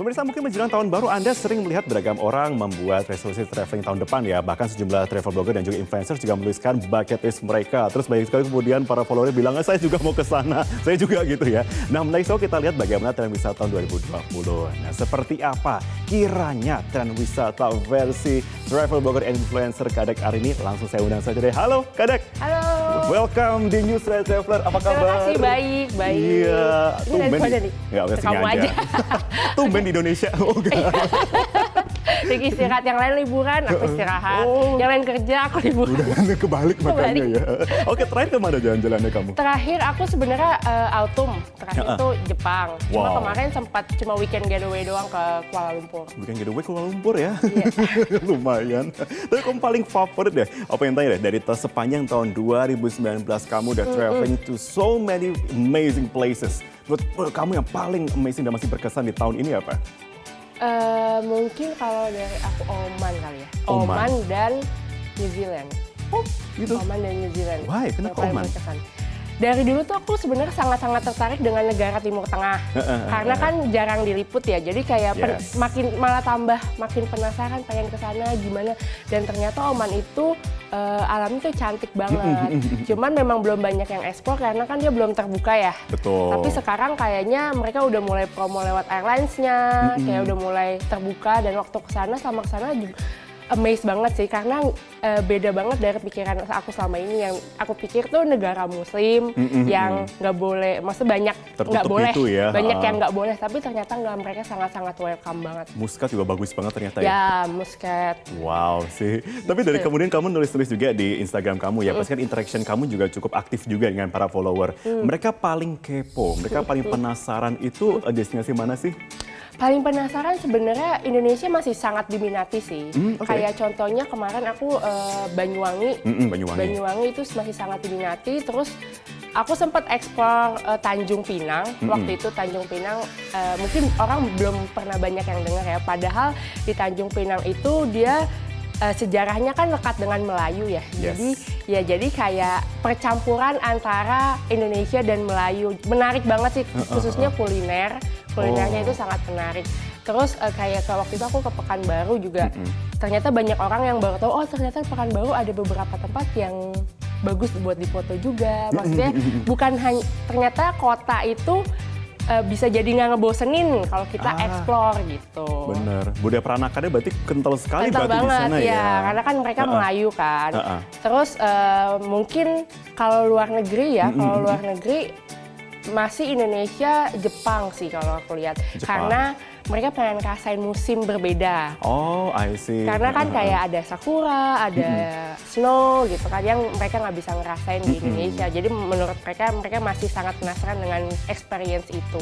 Pemirsa, mungkin menjelang tahun baru Anda sering melihat beragam orang membuat resolusi traveling tahun depan ya. Bahkan sejumlah travel blogger dan juga influencer juga menuliskan bucket list mereka. Terus banyak sekali kemudian para follower bilang, saya juga mau ke sana. Saya juga gitu ya. Nah, menarik sekali kita lihat bagaimana tren wisata tahun 2020. Nah, seperti apa kiranya tren wisata versi travel blogger and influencer Kadek hari ini? Langsung saya undang saja deh. Halo Kadek. Halo. Welcome di Newsletter Traveler. Apa kabar? Terima kasih, baik. Iya. Ini dari mana nih? Nggak, kamu aja. Tumben di Indonesia. Oh, Lagi istirahat, yang lain liburan, aku istirahat. Yang lain kerja, aku liburan. Udah kebalik makanya ya. Oke, terakhir kemana jalan-jalannya kamu? Terakhir aku sebenarnya autumn. Terakhir itu Jepang. Cuma Wow. Kemarin sempat cuma weekend getaway doang ke Kuala Lumpur. Weekend getaway Kuala Lumpur ya? Iya. Lumayan. Tapi kamu paling favorit deh, apa yang tanya deh, dari sepanjang tahun 2019 kamu udah traveling to so many amazing places. Menurut kamu yang paling amazing dan masih berkesan di tahun ini apa? Mungkin kalau dari aku Oman kali ya. Oman. Oman dan New Zealand. Oh, gitu. Oman dan New Zealand. Why? Kenapa Yang paling Oman? berkesan. Dari dulu tuh aku sebenarnya sangat-sangat tertarik dengan negara Timur Tengah. Karena kan jarang diliput ya. Jadi kayak makin malah tambah makin penasaran pengen ke sana gimana. Dan ternyata Oman itu alamnya tuh cantik banget. Cuman memang belum banyak yang ekspor karena kan dia belum terbuka ya. Betul. Tapi sekarang kayaknya mereka udah mulai promo lewat airlines-nya, kayak udah mulai terbuka, dan waktu kesana sama kesana juga amazed banget sih, karena beda banget dari pikiran aku selama ini. Yang aku pikir tuh negara muslim yang nggak boleh, maksudnya banyak nggak boleh, ya. banyak yang nggak boleh, tapi ternyata nggak, mereka sangat-sangat welcome banget. Muscat juga bagus banget ternyata ya. Ya, Muscat. Wow sih. Tapi dari kemudian kamu nulis-nulis juga di Instagram kamu ya. Pasti kan interaction kamu juga cukup aktif juga dengan para follower. Mereka paling kepo, mereka paling penasaran itu destinasi mana sih? Paling penasaran sebenarnya Indonesia masih sangat diminati sih. Kayak contohnya kemarin aku Banyuwangi. Banyuwangi itu masih sangat diminati. Terus aku sempat eksplor Tanjung Pinang. Waktu itu Tanjung Pinang mungkin orang belum pernah banyak yang dengar ya. Padahal di Tanjung Pinang itu dia sejarahnya kan lekat dengan Melayu ya. Jadi kayak percampuran antara Indonesia dan Melayu. Menarik banget sih, khususnya kuliner. Kulinernya itu sangat menarik. Terus kayak waktu itu aku ke Pekanbaru juga. Ternyata banyak orang yang baru tahu, oh ternyata Pekanbaru ada beberapa tempat yang bagus buat difoto juga. Maksudnya bukan hanya, ternyata kota itu bisa jadi nggak ngebosenin kalau kita explore gitu. Bener. Budaya peranakannya berarti kental sekali kental berarti banget, di sana ya. Karena kan mereka Melayu kan. Terus mungkin kalau luar negeri ya, kalau luar negeri masih Indonesia, Jepang sih kalau aku lihat. Karena mereka pengen ngerasain musim berbeda. Oh, I see. Karena kan kayak ada sakura, ada snow gitu kan, yang mereka nggak bisa ngerasain di Indonesia. Jadi menurut mereka masih sangat penasaran dengan experience itu.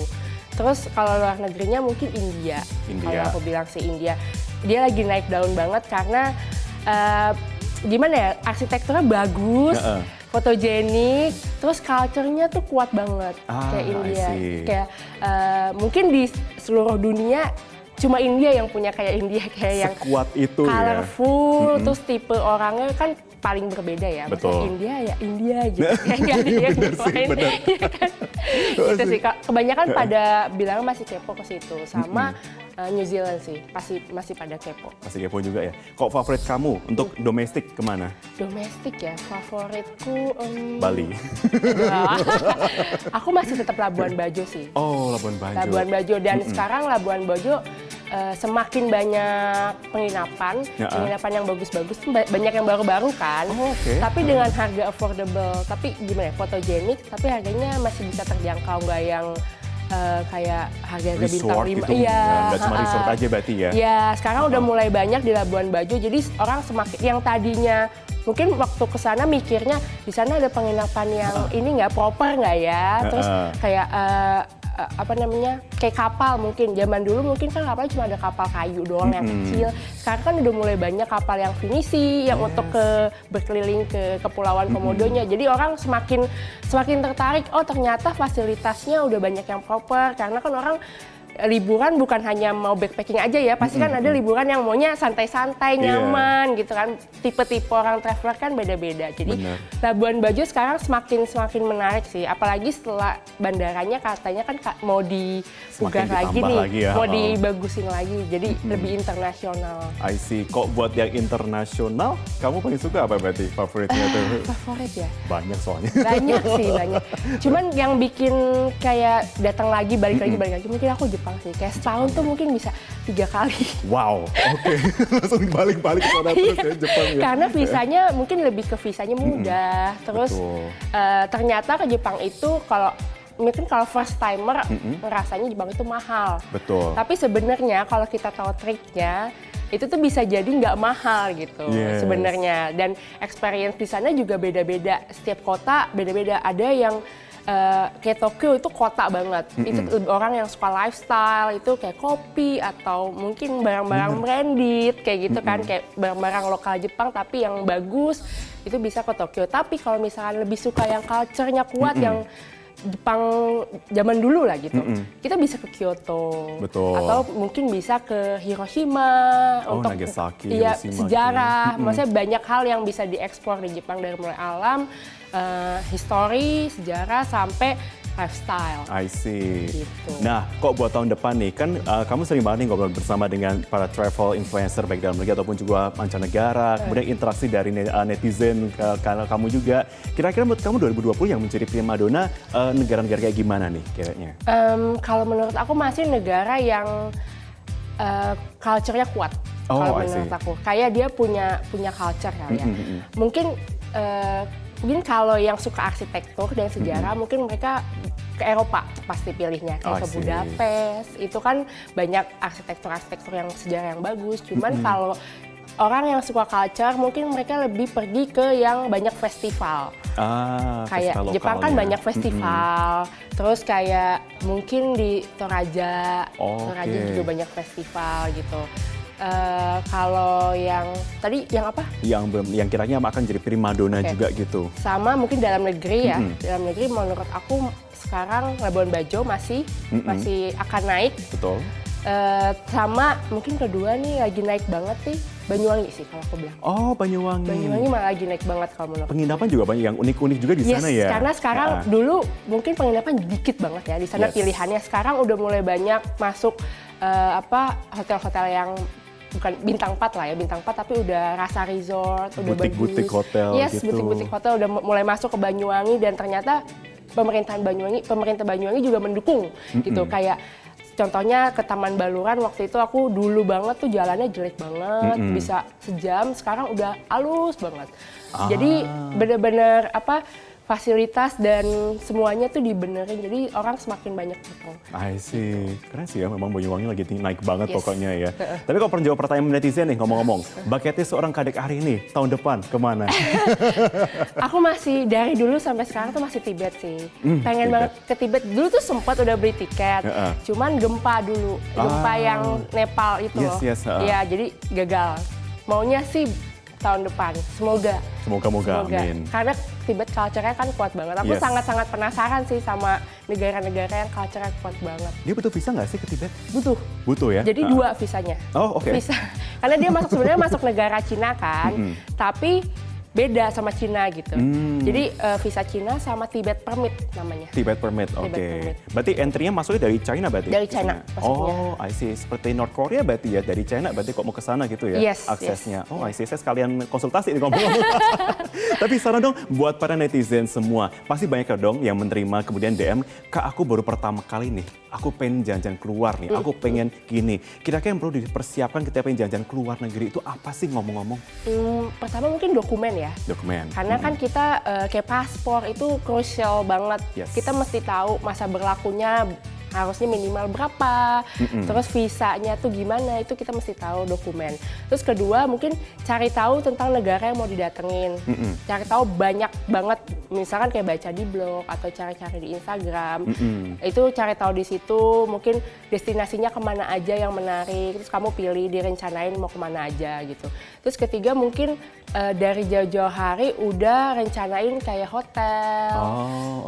Terus kalau luar negerinya mungkin India. Kalau aku bilang sih India. Dia lagi naik daun banget karena gimana ya, arsitekturnya bagus, fotogenik, terus culture-nya tuh kuat banget kayak India. Kayak mungkin di seluruh dunia cuma India yang punya kayak India, kayak yang sekuat itu colorful, terus tipe orangnya kan paling berbeda ya. Betul. India ya India gitu. Kayak nggak ada yang lain. Gitu sih. Kebanyakan pada bilang masih kepo ke situ. Sama New Zealand sih, masih pada kepo. Masih kepo juga ya. Kok favorit kamu untuk domestik kemana? Domestik ya, favoritku Bali. Aku masih tetap Labuan Bajo sih. Oh, Labuan Bajo. Labuan Bajo, dan sekarang Labuan Bajo semakin banyak penginapan yang bagus-bagus, banyak yang baru-baru kan. Tapi dengan harga affordable, tapi gimana ya, fotogenik, tapi harganya masih bisa terjangkau, nggak yang kayak harga bintang 5. Gitu, nggak cuma resort aja berarti ya? Ya, sekarang udah mulai banyak di Labuan Bajo, jadi orang semakin, yang tadinya mungkin waktu ke sana mikirnya di sana ada penginapan yang ini nggak proper nggak ya, terus kayak apa namanya, kayak kapal. Mungkin zaman dulu mungkin kan kapal cuma ada kapal kayu doang yang kecil. Sekarang kan udah mulai banyak kapal yang finisi yang untuk berkeliling ke Kepulauan Komodonya. Jadi orang semakin tertarik, oh ternyata fasilitasnya udah banyak yang proper, karena kan orang liburan bukan hanya mau backpacking aja ya, pasti kan ada liburan yang maunya santai-santai, nyaman gitu kan. Tipe-tipe orang traveler kan beda-beda. Jadi Labuan Bajo sekarang semakin menarik sih, apalagi setelah bandaranya katanya kan mau dibuka lagi nih, mau dibagusin lagi, jadi lebih internasional. I see. Kok buat yang internasional, kamu paling suka apa berarti favoritnya tuh? Favorit ya? Banyak soalnya. Banyak sih, banyak. Cuman yang bikin kayak datang lagi, balik lagi, mungkin aku Jepang sih. Kayak setahun tuh mungkin bisa 3 kali. Wow, oke. Langsung balik-balik ke sana terus ya Jepang ya. Karena visanya mungkin lebih ke visanya mudah. Terus ternyata ke Jepang itu mungkin kalau first timer rasanya Jepang itu mahal. Betul. Tapi sebenarnya kalau kita tahu triknya, itu tuh bisa jadi nggak mahal gitu sebenarnya. Dan experience di sana juga beda-beda. Setiap kota beda-beda. Ada yang kayak Tokyo itu kota banget. Itu orang yang suka lifestyle, itu kayak kopi atau mungkin barang-barang branded kayak gitu kan, kayak barang-barang lokal Jepang tapi yang bagus itu bisa ke Tokyo. Tapi kalau misalkan lebih suka yang culture-nya kuat, yang Jepang zaman dulu lah gitu, kita bisa ke Kyoto. Betul. Atau mungkin bisa ke Hiroshima untuk Nagasaki, sejarah. Maksudnya banyak hal yang bisa dieksplor di Jepang, dari mulai alam, history, sejarah sampai lifestyle. I see. Gitu. Nah, kok buat tahun depan nih, kan kamu sering banget nih ngobrol bersama dengan para travel influencer baik dalam negeri ataupun juga mancanegara, kemudian interaksi dari netizen kamu juga. Kira-kira menurut kamu 2020 yang menjadi primadona negara-negara kayak gimana nih kayaknya? Kalau menurut aku masih negara yang culture-nya kuat. Kalau menurut aku, kayak dia punya culture kali ya. Mungkin kalau yang suka arsitektur dan sejarah, mungkin mereka ke Eropa pasti pilihnya, kayak ke Budapest. Itu kan banyak arsitektur yang sejarah yang bagus. Cuman kalau orang yang suka culture, mungkin mereka lebih pergi ke yang banyak festival. Kayak Jepang kan banyak festival. Terus kayak mungkin di Toraja, Toraja juga banyak festival gitu. Kalau yang tadi yang apa? Yang kiranya akan jadi primadona juga gitu. Sama mungkin dalam negeri ya. Dalam negeri menurut aku sekarang Labuan Bajo masih akan naik. Betul. Sama mungkin kedua nih lagi naik banget sih Banyuwangi sih kalau aku bilang. Oh, Banyuwangi. Banyuwangi malah lagi naik banget kalau menurut. Penginapan juga banyak yang unik-unik juga di sana ya. Karena sekarang dulu mungkin penginapan dikit banget ya di sana pilihannya. Sekarang udah mulai banyak masuk hotel-hotel yang bukan bintang 4 lah ya, bintang 4 tapi udah rasa resort, udah butik-butik hotel gitu. Butik-butik hotel udah mulai masuk ke Banyuwangi dan ternyata pemerintah Banyuwangi juga mendukung gitu. Kayak contohnya ke Taman Baluran waktu itu aku dulu banget tuh jalannya jelek banget, bisa sejam, sekarang udah halus banget. Jadi bener-bener fasilitas dan semuanya tuh dibenerin, jadi orang semakin banyak datang. I see. Keren sih ya, memang Banyuwangi lagi naik banget pokoknya ya. Tapi kalau pernah jawab pertanyaan netizen nih, ngomong-ngomong, bucket list seorang Kadek Ari nih, tahun depan kemana? Aku masih dari dulu sampai sekarang tuh masih Tibet sih. Pengen banget ke Tibet. Dulu tuh sempat udah beli tiket, cuman gempa dulu. Gempa yang Nepal itu loh. Iya, jadi gagal. Maunya sih tahun depan, semoga. Semoga, amin. Karena Tibet culture-nya kan kuat banget. Aku sangat-sangat penasaran sih sama negara-negara yang culture-nya kuat banget. Dia butuh visa nggak sih ke Tibet? Butuh. Butuh ya? Jadi 2 visanya. Oh, oke. Visa. Karena dia sebenarnya masuk negara Cina kan, tapi beda sama Cina gitu. Jadi visa Cina sama Tibet Permit namanya. Tibet Permit, oke. Berarti entry-nya masuknya dari China berarti? Dari China masuknya. Oh, I see. Seperti North Korea berarti ya, dari China berarti kok mau ke sana gitu ya aksesnya. Oh, I see. Saya sekalian konsultasi nih ngomong-ngomong. Tapi saran dong buat para netizen semua. Pasti banyak dong yang menerima kemudian DM, "Kak, aku baru pertama kali nih, aku pengen jalan-jalan keluar nih, aku pengen gini." Kira-kira yang perlu dipersiapkan ketika pengen jalan-jalan keluar negeri itu apa sih ngomong-ngomong? Pertama mungkin dokumen ya. Dokumen. Karena kan kita kayak paspor itu crucial banget. Kita mesti tahu masa berlakunya harusnya minimal berapa, terus visanya tuh gimana, itu kita mesti tahu dokumen. Terus kedua mungkin cari tahu tentang negara yang mau didatengin, cari tahu banyak banget, misalkan kayak baca di blog atau cari-cari di Instagram, itu cari tahu di situ, mungkin destinasinya kemana aja yang menarik, terus kamu pilih, direncanain mau kemana aja gitu. Terus ketiga mungkin dari jauh-jauh hari udah rencanain kayak hotel,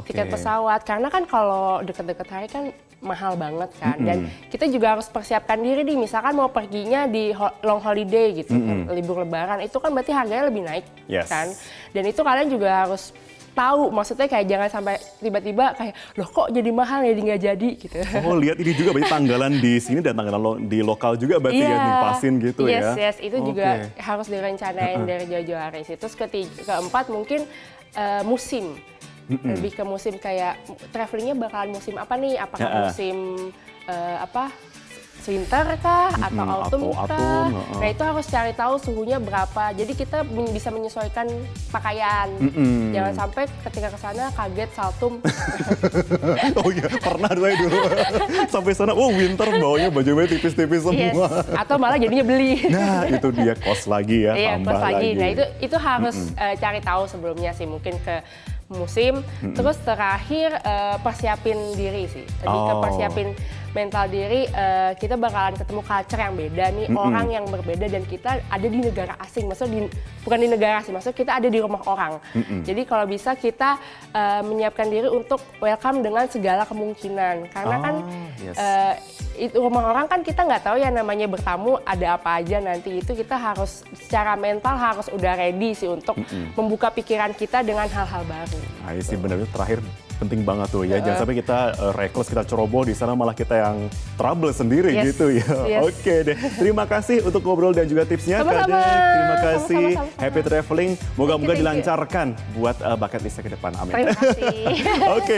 tiket pesawat, karena kan kalau deket-deket hari kan mahal banget kan. Dan kita juga harus persiapkan diri nih, misalkan mau perginya di long holiday gitu, libur lebaran, itu kan berarti harganya lebih naik kan. Dan itu kalian juga harus tahu, maksudnya kayak jangan sampai tiba-tiba kayak loh kok jadi mahal jadi nggak jadi gitu. Oh lihat ini juga berarti tanggalan di sini dan tanggalan di lokal juga berarti ya dipasin gitu ya. Yes, itu juga harus direncanain dari jauh-jauh hari sih. Terus keempat mungkin musim. Lebih ke musim kayak travelingnya bakalan musim apa nih? Apakah musim winter kah atau autumn kah? Nah itu harus cari tahu suhunya berapa. Jadi kita bisa menyesuaikan pakaian. Jangan sampai ketika ke sana kaget saltum. Oh iya, pernah saya dulu. Sampai sana, oh winter bawanya baju-baju tipis-tipis semua. Atau malah jadinya beli. Nah itu dia kos lagi ya, iya, tambah kos lagi. lagi. Nah itu harus cari tahu sebelumnya sih, mungkin ke musim. Terus terakhir persiapin diri sih. Lebih ke persiapin mental diri, kita bakalan ketemu culture yang beda nih, orang yang berbeda, dan kita ada di negara asing, maksudnya bukan di negara asing, maksudnya kita ada di rumah orang. Jadi kalau bisa kita menyiapkan diri untuk welcome dengan segala kemungkinan, karena kan itu rumah orang kan kita nggak tahu ya namanya bertamu ada apa aja nanti, itu kita harus secara mental harus udah ready sih untuk membuka pikiran kita dengan hal-hal baru. Nah ini sih benar, terakhir penting banget tuh ya, jangan sampai kita reckless, kita ceroboh di sana malah kita yang trouble sendiri gitu ya. Oke deh, terima kasih untuk ngobrol dan juga tipsnya Kak Dek. Terima kasih, happy traveling, moga-moga dilancarkan buat bucket listnya ke depan, amin. Terima kasih. Oke.